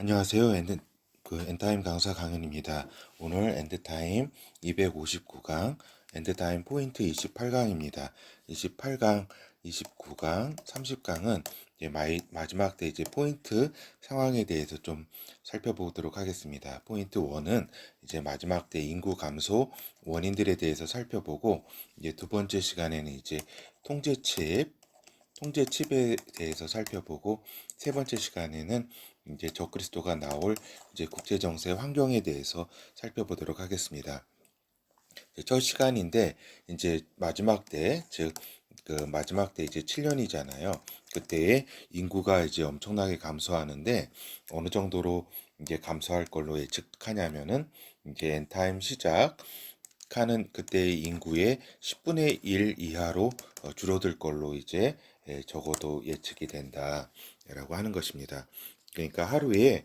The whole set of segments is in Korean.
안녕하세요. 엔타임 강사 강현입니다. 오늘 엔드타임 259강, 엔드타임 포인트 28강입니다. 28강, 29강, 30강은 이제 마지막 때 이제 포인트 상황에 대해서 좀 살펴보도록 하겠습니다. 포인트 1은 이제 마지막 때 인구 감소 원인들에 대해서 살펴보고, 이제 두 번째 시간에는 이제 통제칩에 대해서 살펴보고, 세 번째 시간에는 이제 적그리스도가 나올 이제 국제 정세 환경에 대해서 살펴보도록 하겠습니다. 첫 시간인데 이제 마지막 때, 즉 그 마지막 때 이제 7년이잖아요. 그때에 인구가 이제 엄청나게 감소하는데 어느 정도로 이제 감소할 걸로 예측하냐면은 이제 엔타임 시작하는 그때의 인구의 10분의 1 이하로 줄어들 걸로 이제 적어도 예측이 된다라고 하는 것입니다. 그러니까 하루에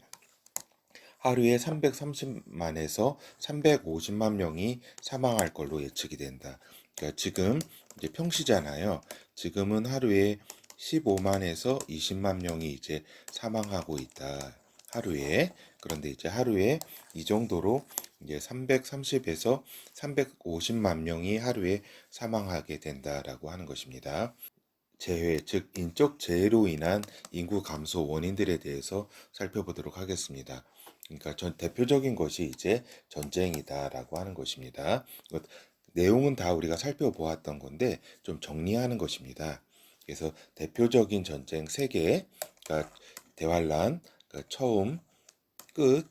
330만에서 350만 명이 사망할 걸로 예측이 된다. 그러니까 지금 이제 평시잖아요. 지금은 하루에 15만에서 20만 명이 이제 사망하고 있다. 하루에. 그런데 이제 하루에 이 정도로 이제 330에서 350만 명이 하루에 사망하게 된다라고 하는 것입니다. 재해, 즉 인적 재해로 인한 인구 감소 원인들에 대해서 살펴보도록 하겠습니다. 그러니까 대표적인 것이 이제 전쟁이다라고 하는 것입니다. 내용은 다 우리가 살펴보았던 건데 좀 정리하는 것입니다. 그래서 대표적인 전쟁 세 개, 그러니까 대환란, 그러니까 처음, 끝,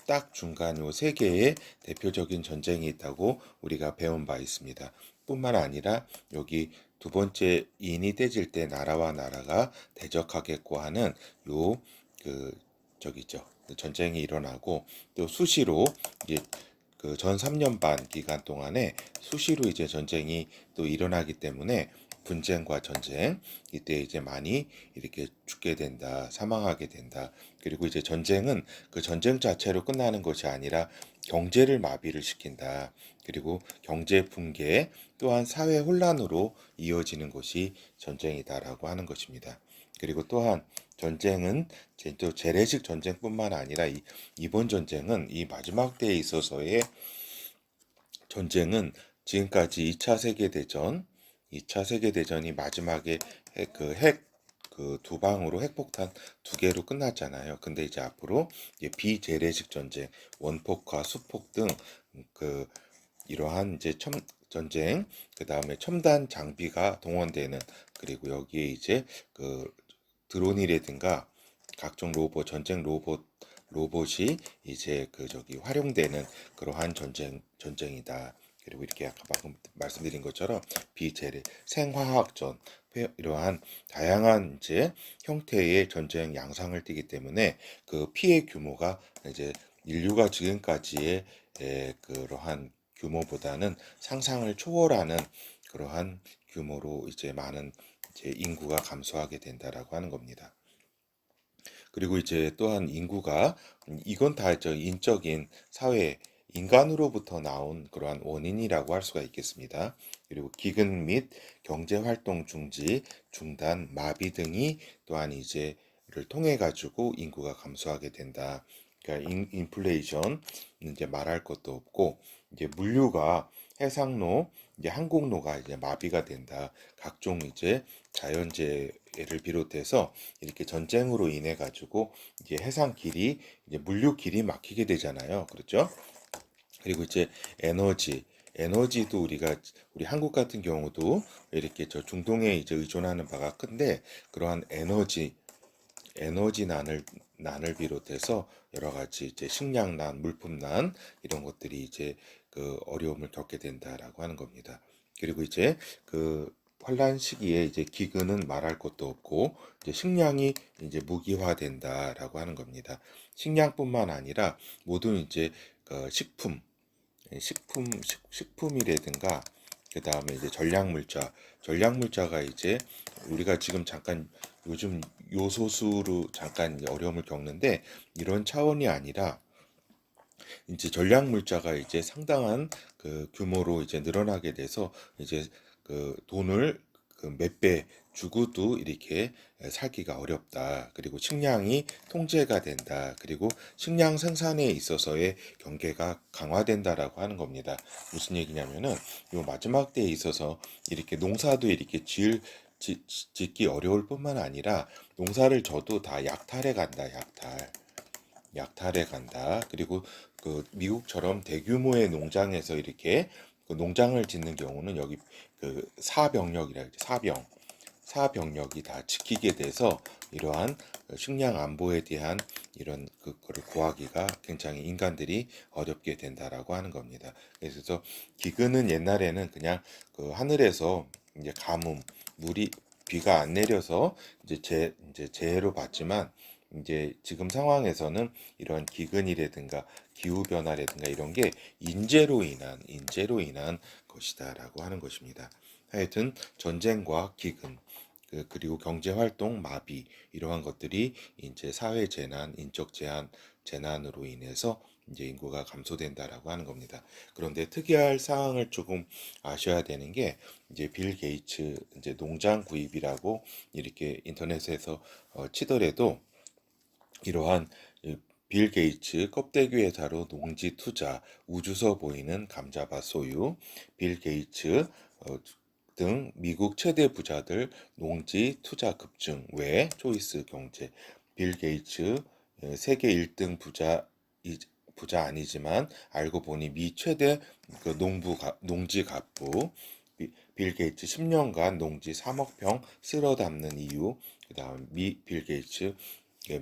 딱 중간 요 세 개의 대표적인 전쟁이 있다고 우리가 배운 바 있습니다. 뿐만 아니라 여기 두 번째 인이 떼질 때 나라와 나라가 대적하겠고 하는 요 그 저기 있죠. 전쟁이 일어나고 또 수시로 이제 그 전 3년 반 기간 동안에 수시로 이제 전쟁이 또 일어나기 때문에 분쟁과 전쟁 이때 이제 많이 이렇게 죽게 된다, 사망하게 된다. 그리고 이제 전쟁은 그 전쟁 자체로 끝나는 것이 아니라 경제를 마비를 시킨다. 그리고 경제 붕괴 또한 사회 혼란으로 이어지는 것이 전쟁이다라고 하는 것입니다. 그리고 또한 전쟁은 또 재래식 전쟁뿐만 아니라 이번 전쟁은 이 마지막 때에 있어서의 전쟁은 지금까지 2차 세계대전이 마지막에 그 두 방으로 핵폭탄 두 개로 끝났잖아요. 근데 이제 앞으로 이제 비재래식 전쟁, 원폭과 수폭 등 그 이러한 이제 전쟁, 그 다음에 첨단 장비가 동원되는, 그리고 여기에 이제 그 드론이라든가 각종 전쟁 로봇이 이제 그 저기 활용되는 그러한 전쟁이다. 그리고 이렇게 아까 방금 말씀드린 것처럼 비재래 생화학전 이러한 다양한 이제 형태의 전쟁 양상을 띠기 때문에 그 피해 규모가 이제 인류가 지금까지의 그러한 규모보다는 상상을 초월하는 그러한 규모로 이제 많은 이제 인구가 감소하게 된다라고 하는 겁니다. 그리고 이제 또한 인구가 이건 다 인적인 사회 인간으로부터 나온 그러한 원인이라고 할 수가 있겠습니다. 그리고 기근 및 경제 활동 중지, 중단, 마비 등이 또한 이제를 통해 가지고 인구가 감소하게 된다. 그러니까 인플레이션 이제 말할 것도 없고 이제 물류가 해상로, 이제 항공로가 이제 마비가 된다. 각종 이제 자연재해를 비롯해서 이렇게 전쟁으로 인해 가지고 이제 해상 길이 이제 물류 길이 막히게 되잖아요. 그렇죠? 그리고 이제 에너지도 우리 한국 같은 경우도 이렇게 저 중동에 이제 의존하는 바가 큰데 그러한 난을 비롯해서 여러 가지 이제 식량난, 물품난 이런 것들이 이제 그 어려움을 겪게 된다라고 하는 겁니다. 그리고 이제 그 환란 시기에 이제 기근은 말할 것도 없고 이제 식량이 이제 무기화된다라고 하는 겁니다. 식량뿐만 아니라 모든 이제 그 식품이라든가 그 다음에 이제 전략물자가 이제 우리가 지금 잠깐 요즘 요소수로 잠깐 어려움을 겪는데 이런 차원이 아니라 이제 전략물자가 이제 상당한 그 규모로 이제 늘어나게 돼서 이제 그 돈을 그 몇 배 주고도 이렇게 살기가 어렵다. 그리고 식량이 통제가 된다. 그리고 식량 생산에 있어서의 경계가 강화된다라고 하는 겁니다. 무슨 얘기냐면은 요 마지막 때에 있어서 이렇게 농사도 이렇게 짓기 어려울 뿐만 아니라 농사를 져도 다 약탈해 간다. 약탈해 간다. 그리고 그 미국처럼 대규모의 농장에서 이렇게 그 농장을 짓는 경우는 여기 그 사병력이라 그러죠. 사병력이 다 지키게 돼서 이러한 식량 안보에 대한 이런 그거를 구하기가 굉장히 인간들이 어렵게 된다라고 하는 겁니다. 그래서 기근은 옛날에는 그냥 그 하늘에서 이제 가뭄, 물이 비가 안 내려서 이제 재해로 봤지만 이제 지금 상황에서는 이런 기근이라든가 기후 변화라든가 이런 게 인재로 인한 것이다라고 하는 것입니다. 하여튼 전쟁과 기근 그리고 경제 활동 마비 이러한 것들이 이제 사회 재난, 인적 재난으로 인해서 이제 인구가 감소된다라고 하는 겁니다. 그런데 특이할 사항을 조금 아셔야 되는 게 이제 빌 게이츠 이제 농장 구입이라고 이렇게 인터넷에서 치더라도 이러한 빌 게이츠 껍데기 회사로 농지 투자, 우주서 보이는 감자밭 소유, 빌 게이츠 등 미국 최대 부자들 농지 투자 급증 외 초이스 경제, 빌 게이츠 세계 1등 부자 아니지만 알고 보니 미 최대 그 농지 갑부, 빌 게이츠 10년간 농지 3억 평 쓸어 담는 이유, 그다음 빌 게이츠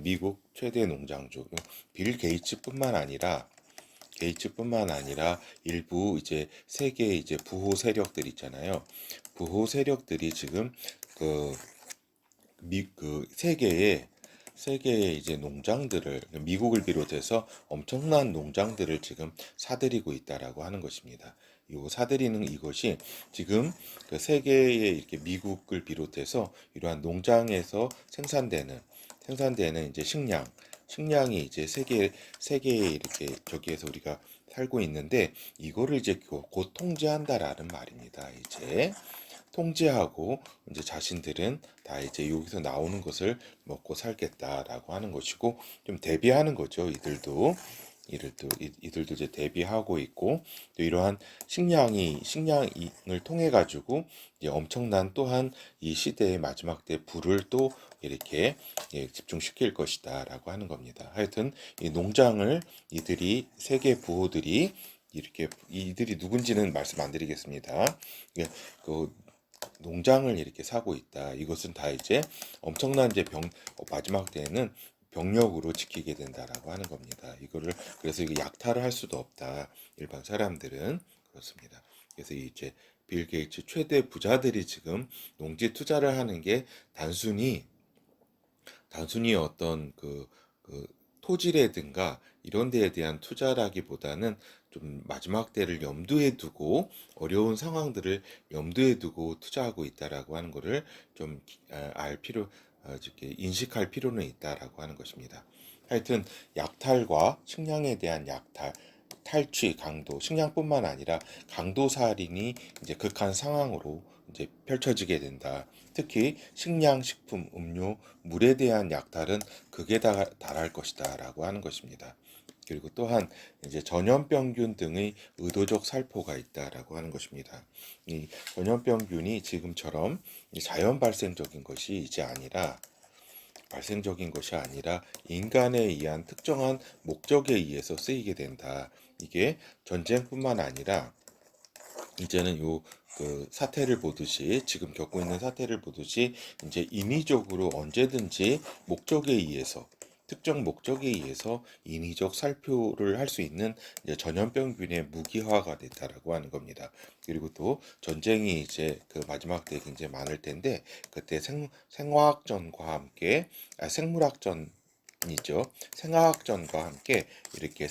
미국 최대 농장주 빌 게이츠뿐만 아니라 일부 이제 세계 이제 부호 세력들 있잖아요. 부호 세력들이 지금 그 그 세계의 이제 농장들을 미국을 비롯해서 엄청난 농장들을 지금 사들이고 있다라고 하는 것입니다. 이 사들이는 이것이 지금 그 세계의 이렇게 미국을 비롯해서 이러한 농장에서 생산되는 이제 식량이 이제 세계에 이렇게 저기에서 우리가 살고 있는데 이거를 이제 곧 통제한다라는 말입니다. 이제 통제하고 이제 자신들은 다 이제 여기서 나오는 것을 먹고 살겠다라고 하는 것이고 좀 대비하는 거죠. 이들도 이제 대비하고 있고 또 이러한 식량을 통해 가지고 이제 엄청난 또한 이 시대의 마지막 때 불을 또 이렇게 집중시킬 것이다라고 하는 겁니다. 하여튼 이 농장을 세계 부호들이 이들이 누군지는 말씀 안 드리겠습니다. 그 농장을 이렇게 사고 있다. 이것은 다 이제 엄청난 이제 마지막 때에는 병력으로 지키게 된다라고 하는 겁니다. 그래서 이거 약탈을 할 수도 없다. 일반 사람들은 그렇습니다. 그래서 이제 빌 게이츠 최대 부자들이 지금 농지 투자를 하는 게 단순히 어떤 그 토지라든가 이런 데에 대한 투자라기보다는 좀 마지막 때를 염두에 두고 어려운 상황들을 염두에 두고 투자하고 있다라고 하는 것을 좀 이렇게 인식할 필요는 있다라고 하는 것입니다. 하여튼 약탈과 식량에 대한 탈취, 강도, 식량뿐만 아니라 강도 살인이 이제 극한 상황으로 이제 펼쳐지게 된다. 특히 식량, 식품, 음료, 물에 대한 약탈은 극에 달할 것이다라고 하는 것입니다. 그리고 또한 이제 전염병균 등의 의도적 살포가 있다라고 하는 것입니다. 이 전염병균이 지금처럼 자연 발생적인 것이 아니라 인간에 의한 특정한 목적에 의해서 쓰이게 된다. 이게 전쟁뿐만 아니라 이제는 지금 겪고 있는 사태를 보듯이 이제 인위적으로 언제든지 특정 목적에 의해서 인위적 살표를 할 수 있는 이제 전염병균의 무기화가 됐다라고 하는 겁니다. 그리고 또 전쟁이 이제 그 마지막 때 굉장히 많을 텐데 그때 생화학전과 함께 생물학전이죠. 생화학전과 함께 이렇게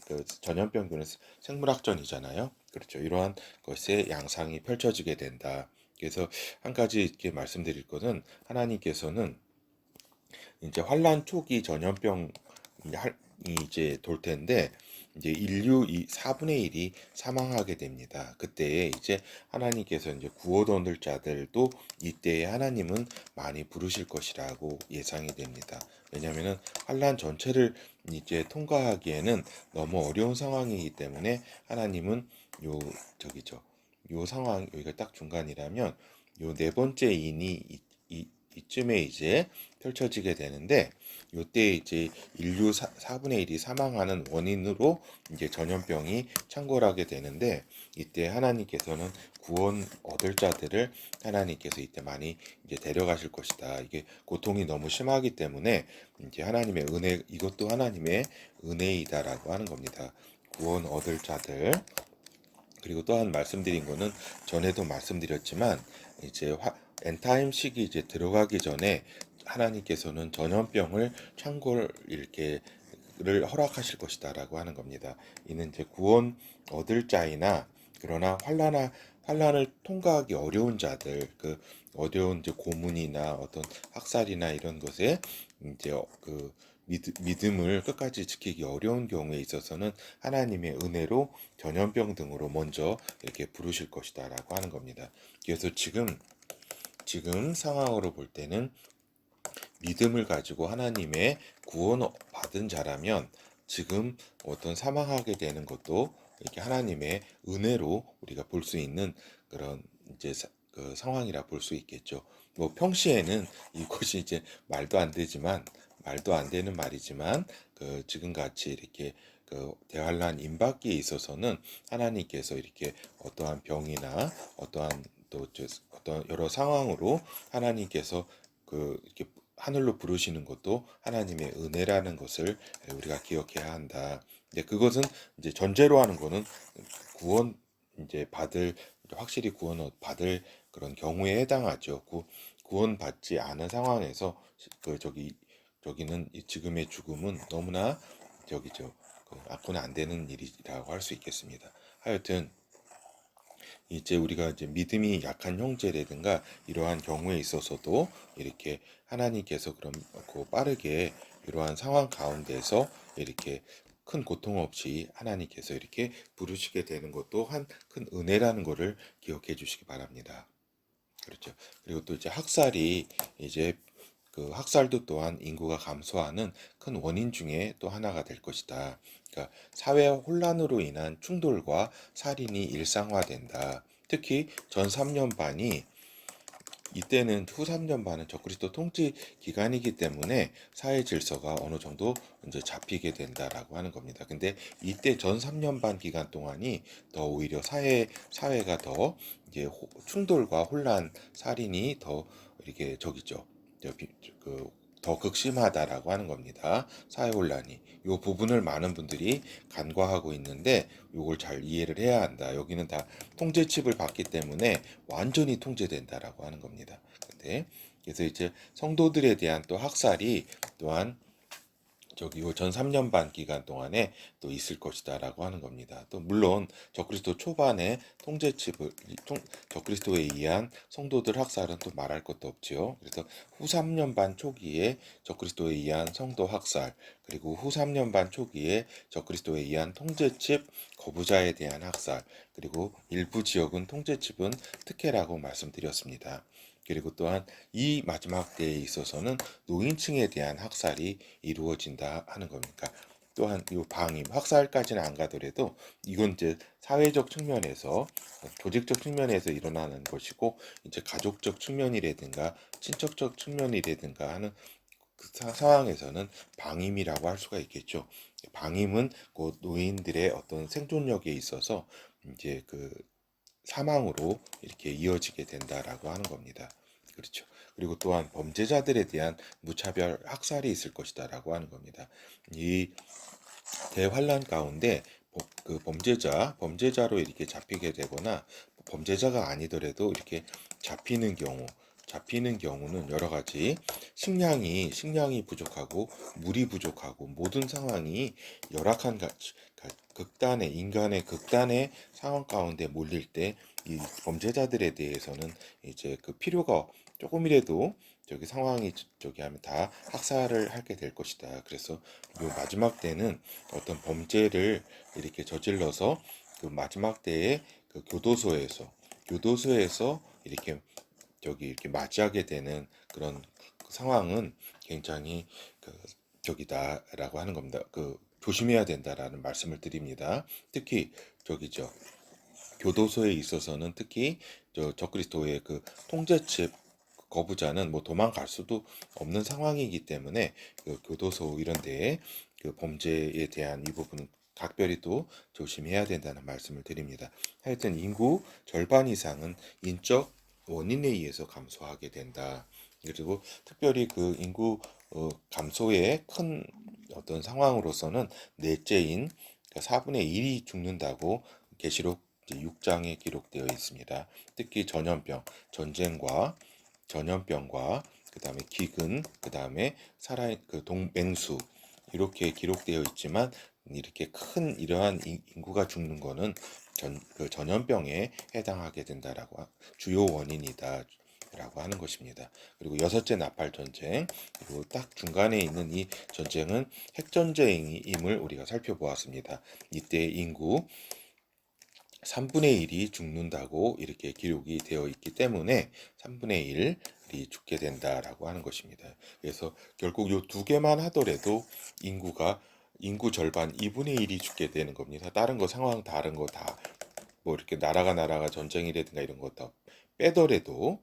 그 전염병균은 생물학전이잖아요. 그렇죠. 이러한 것의 양상이 펼쳐지게 된다. 그래서 한 가지 이렇게 말씀드릴 것은 하나님께서는 이제 환란 초기 전염병이 이제 돌 텐데 이제 인류 4분의 1이 사망하게 됩니다. 그때에 이제 하나님께서 이제 구원 얻을 자들도 이때에 하나님은 많이 부르실 것이라고 예상이 됩니다. 왜냐하면은 환란 전체를 이제 통과하기에는 너무 어려운 상황이기 때문에 하나님은 요 저기죠. 요 상황 여기가 딱 중간이라면 요 네 번째 인이 이쯤에 이제 펼쳐지게 되는데 요때 이제 인류 4분의 1이 사망하는 원인으로 이제 전염병이 창궐하게 되는데 이때 하나님께서는 구원 얻을 자들을 하나님께서 이때 많이 이제 데려가실 것이다. 이게 고통이 너무 심하기 때문에 이제 하나님의 은혜 이것도 하나님의 은혜이다라고 하는 겁니다. 구원 얻을 자들 그리고 또한 말씀드린 거는 전에도 말씀드렸지만 이제 엔타임 시기 이제 들어가기 전에 하나님께서는 전염병을 창궐 이렇게 를 허락하실 것이다라고 하는 겁니다. 이는 이제 구원 얻을 자이나 그러나 환란을 통과하기 어려운 자들 그 어려운 이제 고문이나 어떤 학살이나 이런 것에 이제 그 믿음을 끝까지 지키기 어려운 경우에 있어서는 하나님의 은혜로 전염병 등으로 먼저 이렇게 부르실 것이다라고 하는 겁니다. 그래서 지금 상황으로 볼 때는 믿음을 가지고 하나님의 구원 받은 자라면 지금 어떤 사망하게 되는 것도 이렇게 하나님의 은혜로 우리가 볼 수 있는 그런 이제 그 상황이라 볼 수 있겠죠. 뭐 평시에는 이것이 이제 말도 안 되는 말이지만 그 지금 같이 이렇게 그 대환란 임박기에 있어서는 하나님께서 이렇게 어떠한 병이나 어떠한 또 어떤 여러 상황으로 하나님께서 그 이렇게 하늘로 부르시는 것도 하나님의 은혜라는 것을 우리가 기억해야 한다. 근데 그것은 이제 전제로 하는 거는 구원 이제 확실히 구원 받을 그런 경우에 해당하죠. 구원 받지 않은 상황에서 그 저기는 지금의 죽음은 너무나 저기죠. 앞으로는 안 되는 일이라고 할 수 있겠습니다. 하여튼 이제 우리가 이제 믿음이 약한 형제라든가 이러한 경우에 있어서도 이렇게 하나님께서 그럼 빠르게 이러한 상황 가운데서 이렇게 큰 고통 없이 하나님께서 이렇게 부르시게 되는 것도 한 큰 은혜라는 것을 기억해 주시기 바랍니다. 그렇죠. 그리고 또 이제 이제 그 학살도 또한 인구가 감소하는 큰 원인 중에 또 하나가 될 것이다. 그러니까 사회 혼란으로 인한 충돌과 살인이 일상화된다. 특히 전 3년 반이 이때는 후 3년 반은 적그리스도 통치 기간이기 때문에 사회 질서가 어느 정도 이제 잡히게 된다라고 하는 겁니다. 근데 이때 전 3년 반 기간 동안이 더 오히려 사회가 더 이제 충돌과 혼란, 살인이 더 이렇게 저기죠. 더 극심하다라고 하는 겁니다. 사회 혼란이. 이 부분을 많은 분들이 간과하고 있는데 이걸 잘 이해를 해야 한다. 여기는 다 통제칩을 받기 때문에 완전히 통제된다라고 하는 겁니다. 근데 그래서 이제 성도들에 대한 또 학살이 또한 저기 전 3년 반 기간 동안에 또 있을 것이다라고 하는 겁니다. 또 물론 적그리스도 초반에 적그리스도에 의한 성도들 학살은 또 말할 것도 없지요. 그래서 후 3년 반 초기에 적그리스도에 의한 성도 학살, 그리고 후 3년 반 초기에 적그리스도에 의한 통제칩 거부자에 대한 학살, 그리고 일부 지역은 통제칩은 특혜라고 말씀드렸습니다. 그리고 또한 이 마지막 때에 있어서는 노인층에 대한 학살이 이루어진다 하는 겁니까? 또한 이 방임, 학살까지는 안 가더라도 이건 이제 사회적 측면에서 조직적 측면에서 일어나는 것이고 이제 가족적 측면이라든가 친척적 측면이라든가 하는 그 상황에서는 방임이라고 할 수가 있겠죠. 방임은 그 노인들의 어떤 생존력에 있어서 이제 그 사망으로 이렇게 이어지게 된다라고 하는 겁니다. 그렇죠. 그리고 또한 범죄자들에 대한 무차별 학살이 있을 것이다라고 하는 겁니다. 이 대환란 가운데 그 범죄자로 이렇게 잡히게 되거나 범죄자가 아니더라도 이렇게 잡히는 경우는 여러 가지 식량이 부족하고 물이 부족하고 모든 상황이 열악한 인간의 극단의 상황 가운데 몰릴 때 이 범죄자들에 대해서는 이제 그 필요가 조금이라도 저기 상황이 저기 하면 다 학살을 하게 될 것이다. 그래서 요 마지막 때는 어떤 범죄를 이렇게 저질러서 그 마지막 때에 그 교도소에서 이렇게 저기 이렇게 맞이하게 되는 그런 그 상황은 굉장히 그 저기다라고 하는 겁니다. 그 조심해야 된다라는 말씀을 드립니다. 특히 저기죠. 교도소에 있어서는 특히 저 적그리스도의 그 통제칩 거부자는 뭐 도망갈 수도 없는 상황이기 때문에 그 교도소 이런 데에 그 범죄에 대한 이 부분은 각별히 또 조심해야 된다는 말씀을 드립니다. 하여튼 인구 절반 이상은 인적 원인에 의해서 감소하게 된다. 그리고 특별히 그 인구 감소의 큰 어떤 상황으로서는 넷째인 4분의 1이 죽는다고 계시록 6장에 기록되어 있습니다. 특히 전염병과 그다음에 기근, 그다음에 살아 그 동맹수 이렇게 기록되어 있지만 이렇게 큰 이러한 인구가 죽는 거는 그 전염병에 해당하게 된다라고 주요 원인이다. 라고 하는 것입니다. 그리고 여섯째 나팔 전쟁, 그리고 딱 중간에 있는 이 전쟁은 핵전쟁임을 우리가 살펴보았습니다. 이때 인구 3분의 1이 죽는다고 이렇게 기록이 되어 있기 때문에 3분의 1이 죽게 된다라고 하는 것입니다. 그래서 결국 요 두 개만 하더라도 인구 절반 2분의 1이 죽게 되는 겁니다. 다른 거 상황 다른 거 다 뭐 이렇게 나라가 전쟁이라든가 이런 거 다 빼더라도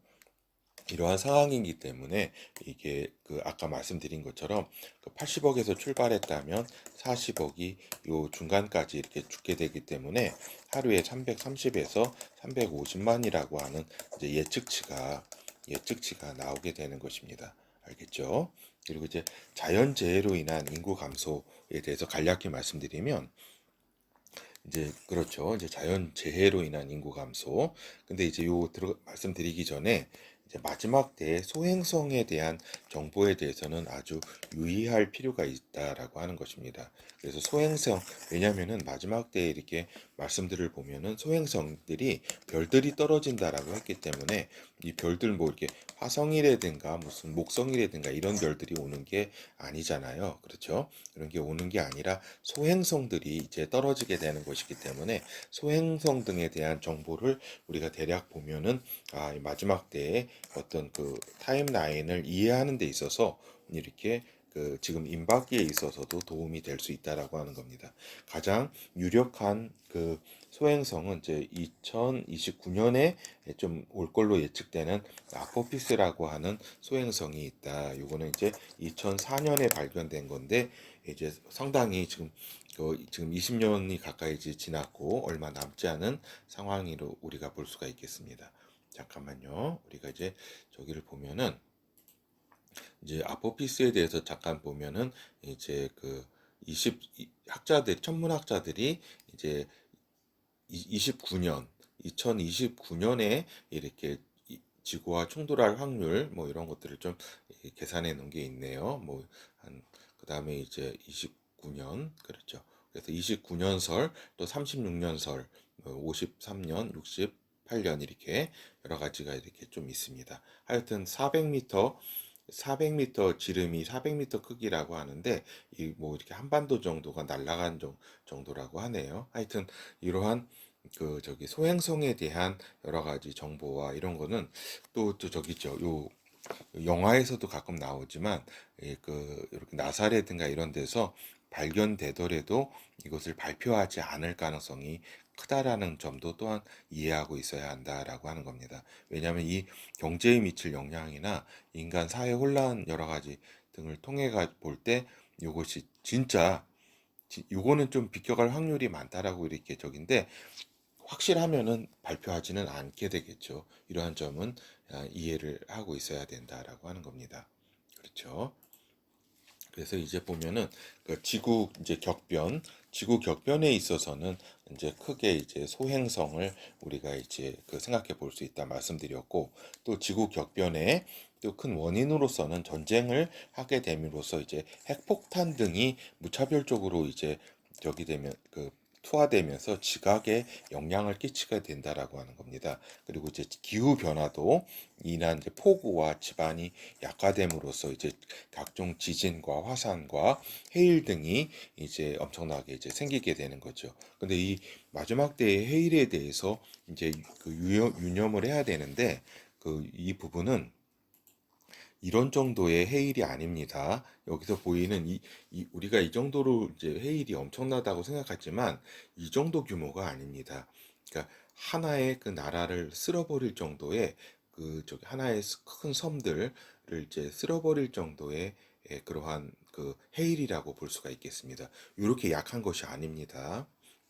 이러한 상황이기 때문에 이게 그 아까 말씀드린 것처럼 그 80억에서 출발했다면 40억이 요 중간까지 이렇게 죽게 되기 때문에 하루에 330에서 350만이라고 하는 이제 예측치가 나오게 되는 것입니다. 알겠죠? 그리고 이제 자연재해로 인한 인구 감소에 대해서 간략히 말씀드리면 이제 그렇죠. 이제 자연재해로 인한 인구 감소. 근데 이제 말씀드리기 전에 이제 마지막 때 소행성에 대한 정보에 대해서는 아주 유의할 필요가 있다라고 하는 것입니다. 그래서 왜냐면은 마지막 때에 이렇게 말씀들을 보면은 소행성들이 별들이 떨어진다라고 했기 때문에 이 별들 뭐 이렇게 화성이라든가 무슨 목성이라든가 이런 별들이 오는 게 아니잖아요. 그렇죠? 그런 게 오는 게 아니라 소행성들이 이제 떨어지게 되는 것이기 때문에 소행성 등에 대한 정보를 우리가 대략 보면은 마지막 때에 어떤 그 타임라인을 이해하는 데 있어서 이렇게 그 지금 임박기에 있어서도 도움이 될 수 있다라고 하는 겁니다. 가장 유력한 그 소행성은 이제 2029년에 좀 올 걸로 예측되는 아포피스라고 하는 소행성이 있다. 요거는 이제 2004년에 발견된 건데 이제 상당히 지금 20년이 가까이 지났고 얼마 남지 않은 상황으로 우리가 볼 수가 있겠습니다. 잠깐만요. 우리가 이제 저기를 보면은 이제 아포피스에 대해서 잠깐 보면은 이제 그 20 천문학자들이 이제 2029년에 이렇게 지구와 충돌할 확률 뭐 이런 것들을 좀 계산해 놓은 게 있네요. 뭐 한 그다음에 이제 29년 그렇죠. 그래서 29년설 또 36년설 53년 68년 이렇게 여러 가지가 이렇게 좀 있습니다. 하여튼 400m 지름이 400m 크기라고 하는데 이 뭐 이렇게 한반도 정도가 날아간 정도라고 하네요. 하여튼 이러한 그 저기 소행성에 대한 여러 가지 정보와 이런 거는 또 저기 있죠. 요 영화에서도 가끔 나오지만 그 이렇게 나사라든가 이런 데서 발견되더라도 이것을 발표하지 않을 가능성이 크다라는 점도 또한 이해하고 있어야 한다라고 하는 겁니다. 왜냐하면 이 경제에 미칠 영향이나 인간 사회 혼란 여러 가지 등을 통해 볼 때 이것이 진짜 요거는 좀 비껴갈 확률이 많다라고 이렇게 적인데 확실하면은 발표하지는 않게 되겠죠. 이러한 점은 이해를 하고 있어야 된다라고 하는 겁니다. 그렇죠. 그래서 이제 보면은 그 지구 격변에 있어서는 이제 크게 이제 소행성을 우리가 이제 그 생각해 볼 수 있다 말씀드렸고 또 지구 격변의 또 큰 원인으로서는 전쟁을 하게 됨으로써 이제 핵폭탄 등이 무차별적으로 이제 저기 되면 그 투하되면서 지각에 영향을 끼치게 된다라고 하는 겁니다. 그리고 이제 기후 변화도 인한 이제 폭우와 지반이 약화됨으로써 이제 각종 지진과 화산과 해일 등이 이제 엄청나게 이제 생기게 되는 거죠. 근데 이 마지막 때의 해일에 대해서 이제 그 유념을 해야 되는데 그 이 부분은 이런 정도의 해일이 아닙니다. 여기서 보이는 우리가 이 정도로 이제 해일이 엄청나다고 생각하지만 이 정도 규모가 아닙니다. 그러니까 하나의 그 나라를 쓸어버릴 정도의 그 저기 하나의 큰 섬들을 이제 쓸어버릴 정도의 그러한 그 해일이라고 볼 수가 있겠습니다. 이렇게 약한 것이 아닙니다.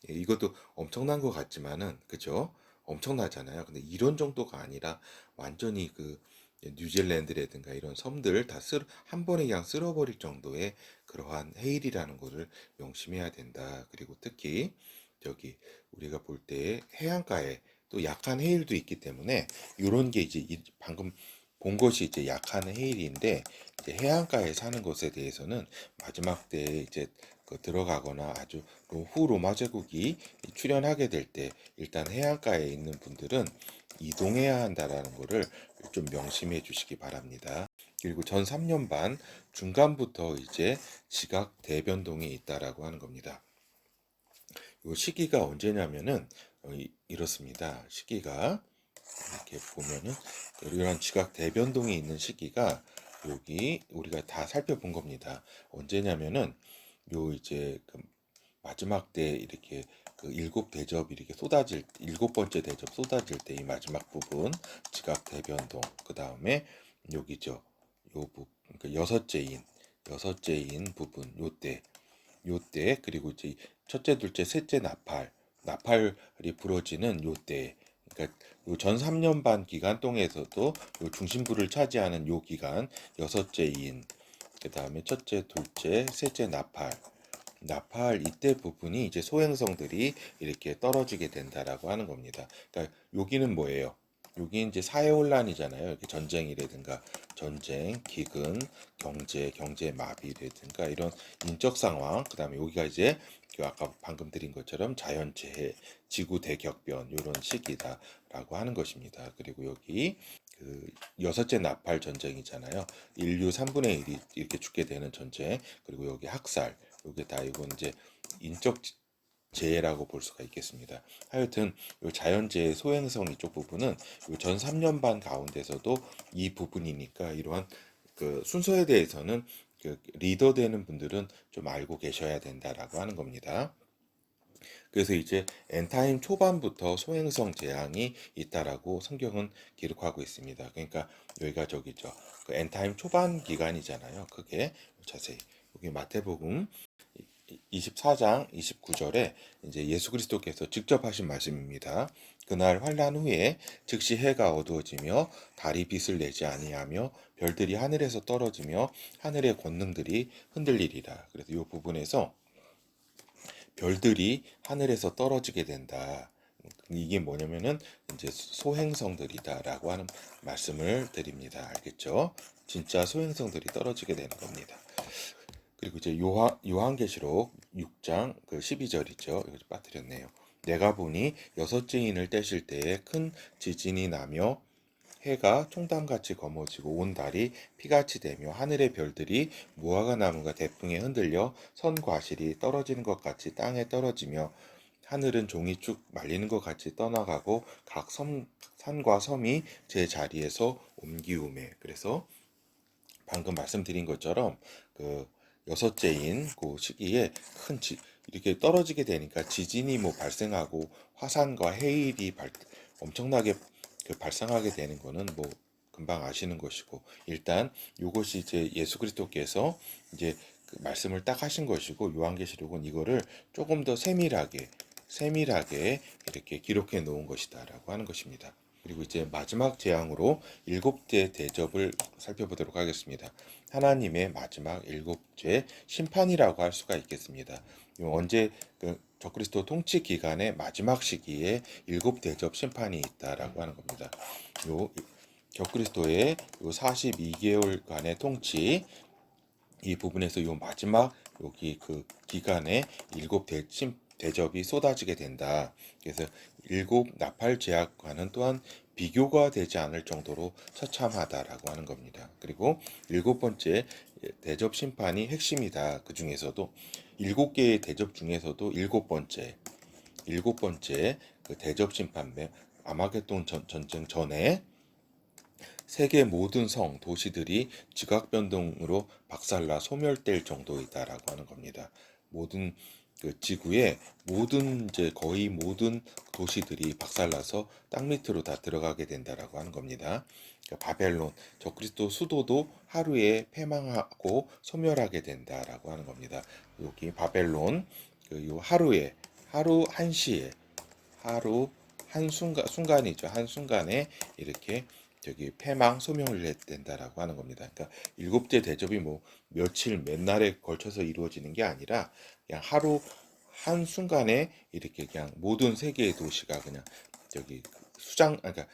이것도 엄청난 것 같지만은 그죠? 엄청나잖아요. 근데 이런 정도가 아니라 완전히 그 뉴질랜드라든가 이런 섬들 다 한 번에 그냥 쓸어버릴 정도의 그러한 해일이라는 것을 명심해야 된다. 그리고 특히 저기 우리가 볼 때 해안가에 또 약한 해일도 있기 때문에 이런 게 이제 방금 본 것이 이제 약한 해일인데 이제 해안가에 사는 것에 대해서는 마지막 때 이제 그 들어가거나 아주 후 로마 제국이 출현하게 될 때 일단 해안가에 있는 분들은 이동해야 한다라는 것을 좀 명심해 주시기 바랍니다. 그리고 전 3년 반 중간부터 이제 지각 대변동이 있다라고 하는 겁니다. 이 시기가 언제냐면은 이렇습니다. 시기가 이렇게 보면은 이런 지각 대변동이 있는 시기가 여기 우리가 다 살펴본 겁니다. 언제냐면은 요 이제 그 마지막 때 이렇게 그 일곱 대접 이렇게 쏟아질 일곱 번째 대접 쏟아질 때 이 마지막 부분 지각 대변동 그 다음에 여기죠 요 부 그러니까 여섯째인 부분 요때 그리고 이제 첫째 둘째 셋째 나팔이 부러지는 요때 그러니까 요 전 3년 반 기간 동에서도 요 중심부를 차지하는 요 기간 여섯째인 그 다음에 첫째 둘째 셋째 나팔 이때 부분이 이제 소행성들이 이렇게 떨어지게 된다라고 하는 겁니다. 그러니까 여기는 뭐예요? 여기 이제 사회혼란이잖아요. 이렇게 전쟁이라든가 전쟁, 기근, 경제 마비라든가 이런 인적 상황, 그다음에 여기가 이제 그 아까 방금 드린 것처럼 자연재해, 지구 대격변 이런 시기다라고 하는 것입니다. 그리고 여기 그 여섯째 나팔 전쟁이잖아요. 인류 3분의 1이 이렇게 죽게 되는 전쟁, 그리고 여기 학살, 요게 다 이건 이제 인적 재해라고 볼 수가 있겠습니다. 하여튼 요 자연재해 소행성 이쪽 부분은 요 전 3년 반 가운데서도 이 부분이니까 이러한 그 순서에 대해서는 그 리더 되는 분들은 좀 알고 계셔야 된다라고 하는 겁니다. 그래서 이제 엔타임 초반부터 소행성 재앙이 있다라고 성경은 기록하고 있습니다. 그러니까 여기가 저기죠. 그 엔타임 초반 기간이잖아요. 그게 자세히 여기 마태복음 24장 29절에 이제 예수 그리스도께서 직접 하신 말씀입니다. 그날 환란 후에 즉시 해가 어두워지며 달이 빛을 내지 아니하며 별들이 하늘에서 떨어지며 하늘의 권능들이 흔들리리라. 그래서 이 부분에서 별들이 하늘에서 떨어지게 된다. 이게 뭐냐면은 이제 소행성들이다라고 하는 말씀을 드립니다. 알겠죠? 진짜 소행성들이 떨어지게 되는 겁니다. 그리고 이제 요한계시록 6장 그 12절이죠. 이거 좀 빠뜨렸네요. 내가 보니 여섯째 인을 떼실 때에 큰 지진이 나며 해가 총담같이 검어지고 온 달이 피같이 되며 하늘의 별들이 무화과 나무가 대풍에 흔들려 선 과실이 떨어지는 것 같이 땅에 떨어지며 하늘은 종이 쭉 말리는 것 같이 떠나가고 각 산과 섬이 제 자리에서 옮기우매. 그래서 방금 말씀드린 것처럼 그 여섯째인 그 시기에 이렇게 떨어지게 되니까 지진이 뭐 발생하고 화산과 해일이 엄청나게 발생하게 되는 거는 뭐 금방 아시는 것이고 일단 이것이 이제 예수 그리스도께서 이제 그 말씀을 딱 하신 것이고 요한계시록은 이거를 조금 더 세밀하게 이렇게 기록해 놓은 것이다라고 하는 것입니다. 그리고 이제 마지막 재앙으로 일곱째 대접을 살펴보도록 하겠습니다. 하나님의 마지막 일곱째 심판이라고 할 수가 있겠습니다. 언제 그 적그리스도 통치 기간의 마지막 시기에 일곱 대접 심판이 있다라고 하는 겁니다. 요 적그리스도의 요 42개월간의 통치 이 부분에서 요 마지막 여기 그 기간에 일곱 대접이 쏟아지게 된다. 그래서 일곱 나팔 제약과는 또한 비교가 되지 않을 정도로 처참하다라고 하는 겁니다. 그리고 일곱 번째 대접 심판이 핵심이다. 그 중에서도 일곱 개의 대접 중에서도 일곱 번째 그 대접 심판 아마겟돈 전쟁 전에 세계 모든 성, 도시들이 지각 변동으로 박살나 소멸될 정도이다라고 하는 겁니다. 모든 그 지구의 모든 이제 거의 모든 도시들이 박살나서 땅 밑으로 다 들어가게 된다라고 하는 겁니다. 그러니까 바벨론, 적그리스도 수도도 하루에 패망하고 소멸하게 된다라고 하는 겁니다. 여기 바벨론 요 하루 한시에 하루 한 순간이죠. 한 순간에 이렇게 저기 패망 소멸을 된다라고 하는 겁니다. 그러니까 일곱째 대접이 뭐 며칠 몇 날에 걸쳐서 이루어지는 게 아니라 그냥 하루 한 순간에 이렇게 그냥 모든 세계의 도시가 그냥 저기 그러니까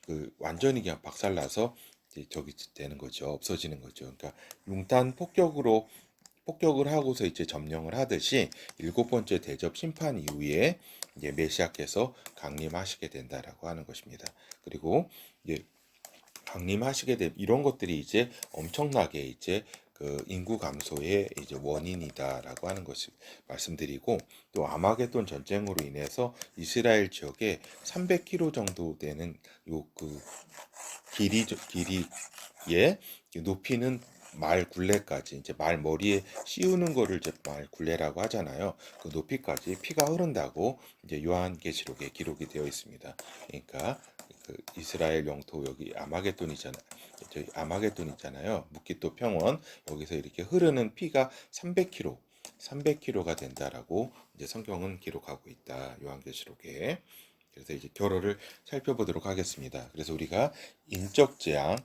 그 완전히 그냥 박살나서 이제 저기 되는 거죠. 없어지는 거죠. 그러니까 융탄 폭격을 하고서 이제 점령을 하듯이 일곱 번째 대접 심판 이후에 이제 메시아께서 강림하시게 된다라고 하는 것입니다. 그리고 이제 강림하시게 된 이런 것들이 이제 엄청나게 이제 그 인구 감소의 이제 원인이다라고 하는 것을 말씀드리고, 또 아마겟돈 전쟁으로 인해서 이스라엘 지역에 300km 정도 되는 요 그 길이의 높이는 말 굴레까지 이제 말 머리에 씌우는 거를 이제 말 굴레라고 하잖아요. 그 높이까지 피가 흐른다고 이제 요한계시록에 기록이 되어 있습니다. 그러니까 그 이스라엘 영토 여기 아마겟돈 있잖아요. 묵깃도 평원 여기서 이렇게 흐르는 피가 300km가 된다라고 이제 성경은 기록하고 있다. 요한계시록에. 그래서 이제 결어를 살펴보도록 하겠습니다. 그래서 우리가 인적 재앙,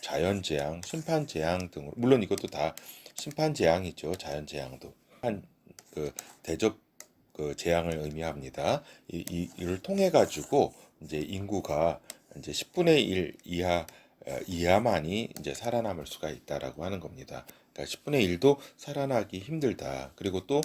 자연 재앙, 심판 재앙 등으로, 물론 이것도 다 심판 재앙이죠. 자연 재앙도 한 그 대접 그 재앙을 의미합니다. 이를 통해 가지고 이제 인구가 이제 10분의 1 이하만이 이제 살아남을 수가 있다라고 하는 겁니다. 그러니까 10분의 1도 살아나기 힘들다. 그리고 또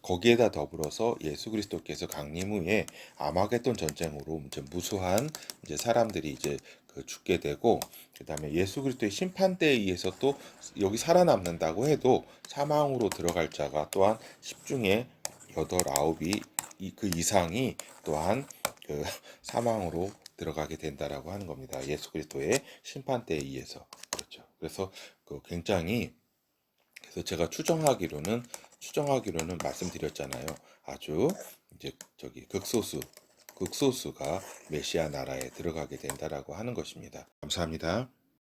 거기에다 더불어서 예수 그리스도께서 강림 후에 아마겟돈 전쟁으로 이제 무수한 이제 사람들이 이제 그 죽게 되고, 그다음에 예수 그리스도의 심판대에 의해서 또 여기 살아남는다고 해도 사망으로 들어갈 자가 또한 10중에 8, 9이 그 이상이 또한 그 사망으로 들어가게 된다라고 하는 겁니다. 예수 그리스도의 심판대에 의해서. 그렇죠. 그래서 그 굉장히, 그래서 제가 추정하기로는 말씀드렸잖아요. 아주 이제 저기 극소수가 메시아 나라에 들어가게 된다라고 하는 것입니다. 감사합니다.